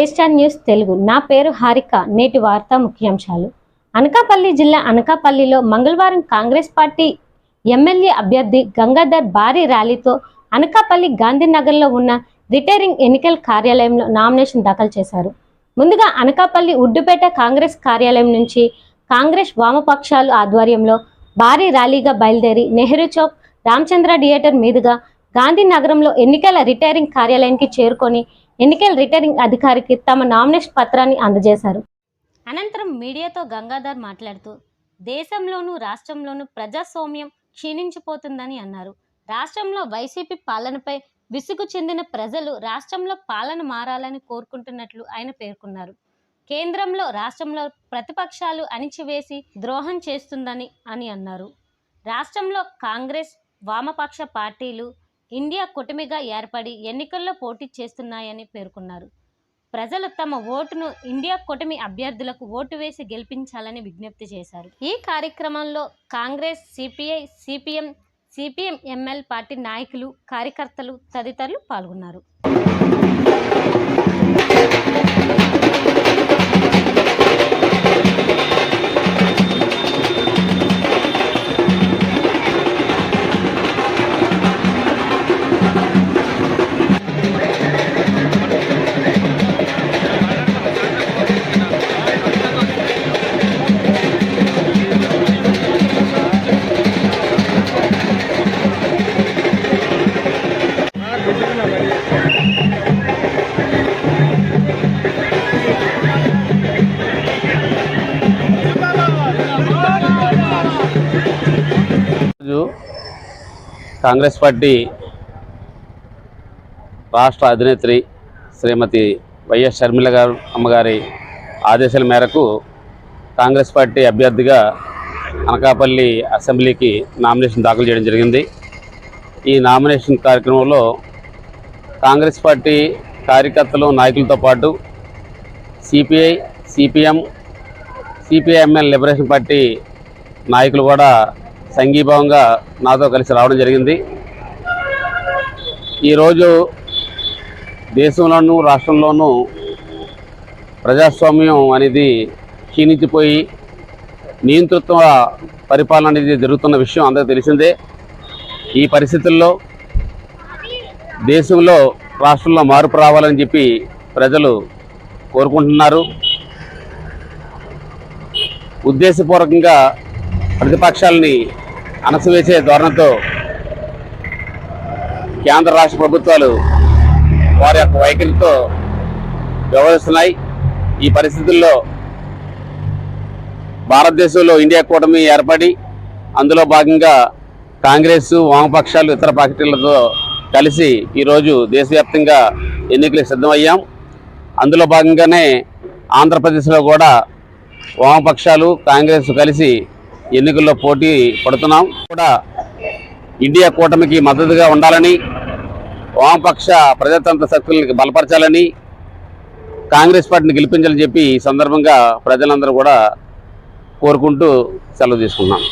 ఏస్టార్ news Telugu. నా పేరు హారిక. నేటి వార్తా ముఖ్యాంశాలు. అనకాపల్లి జిల్లా అనకాపల్లిలో మంగళవారం కాంగ్రెస్ పార్టీ ఎమ్మెల్యే అభ్యర్థి గంగాధర్ భారీ ర్యాలీతో అనకాపల్లి గాంధీనగర్లో ఉన్న రిటైరింగ్ ఎన్నికల కార్యాలయంలో నామినేషన్ దాఖలు చేశారు. ముందుగా అనకాపల్లి ఉడ్డుపేట కాంగ్రెస్ కార్యాలయం నుంచి కాంగ్రెస్ వామపక్షాలు ఆధ్వర్యంలో భారీ ర్యాలీగా బయలుదేరి నెహ్రూ చౌక్, రామచంద్ర థియేటర్ మీదుగా గాంధీనగరంలో ఎన్నికల రిటైరింగ్ కార్యాలయానికి చేరుకొని ఎన్నికల రిటర్నింగ్ అధికారికి తమ నామినేషన్ పత్రాన్ని అందజేశారు. అనంతరం మీడియాతో గంగాధర్ మాట్లాడుతూ దేశంలోనూ రాష్ట్రంలోనూ ప్రజాస్వామ్యం క్షీణించిపోతుందని అన్నారు. రాష్ట్రంలో వైసీపీ పాలనపై విసుగు చెందిన ప్రజలు రాష్ట్రంలో పాలన మారాలని కోరుకుంటున్నట్లు ఆయన పేర్కొన్నారు. కేంద్రంలో రాష్ట్రంలో ప్రతిపక్షాలు అణిచివేసి ద్రోహం చేస్తుందని అన్నారు. రాష్ట్రంలో కాంగ్రెస్, వామపక్ష పార్టీలు ఇండియా కూటమిగా ఏర్పడి ఎన్నికల్లో పోటీ చేస్తున్నాయని పేర్కొన్నారు. ప్రజలు తమ ఓటును ఇండియా కూటమి అభ్యర్థులకు ఓటు వేసి గెలిపించాలని విజ్ఞప్తి చేశారు. ఈ కార్యక్రమంలో Congress, CPI, CPM ML party నాయకులు, కార్యకర్తలు తదితరులు పాల్గొన్నారు. కాంగ్రెస్ పార్టీ రాష్ట్ర అధినేత్రి శ్రీమతి వైఎస్ షర్మిల గారు అమ్మగారి ఆదేశాల మేరకు కాంగ్రెస్ పార్టీ అభ్యర్థిగా అనకాపల్లి అసెంబ్లీకి నామినేషన్ దాఖలు చేయడం జరిగింది. ఈ నామినేషన్ కార్యక్రమంలో కాంగ్రెస్ పార్టీ కార్యకర్తలు, నాయకులతో పాటు సిపిఐ, సిపిఐఎంఎల్ లిబరేషన్ పార్టీ నాయకులు కూడా సంఘీభావంగా నాతో కలిసి రావడం జరిగింది. ఈరోజు దేశంలోనూ రాష్ట్రంలోనూ ప్రజాస్వామ్యం అనేది క్షీణించిపోయి నియంతృత్వ పరిపాలన అనేది జరుగుతున్న విషయం అందరికీ తెలిసిందే. ఈ పరిస్థితుల్లో దేశంలో, రాష్ట్రంలో మార్పు రావాలని చెప్పి ప్రజలు కోరుకుంటున్నారు. ఉద్దేశపూర్వకంగా ప్రతిపక్షాలని అణచివేసే ధోరణితో కేంద్ర రాష్ట్ర ప్రభుత్వాలు వారి యొక్క వైఖరితో వ్యవహరిస్తున్నాయి. ఈ పరిస్థితుల్లో భారతదేశంలో ఇండియా కూటమి ఏర్పడి అందులో భాగంగా కాంగ్రెస్, వామపక్షాలు, ఇతర పార్టీలతో కలిసి ఈరోజు దేశవ్యాప్తంగా ఎన్నికలకు సిద్ధమయ్యాం. అందులో భాగంగానే ఆంధ్రప్రదేశ్లో కూడా వామపక్షాలు, కాంగ్రెస్ కలిసి ఎన్నికల్లో పోటీ పడుతున్నాం. కూడా ఇండియా కూటమికి మద్దతుగా ఉండాలని, వామపక్ష ప్రజాతంత్ర శక్తులను బలపరచాలని, కాంగ్రెస్ పార్టీని గెలిపించాలని చెప్పి ఈ సందర్భంగా ప్రజలందరూ కూడా కోరుకుంటూ సెలవు తీసుకున్నాం.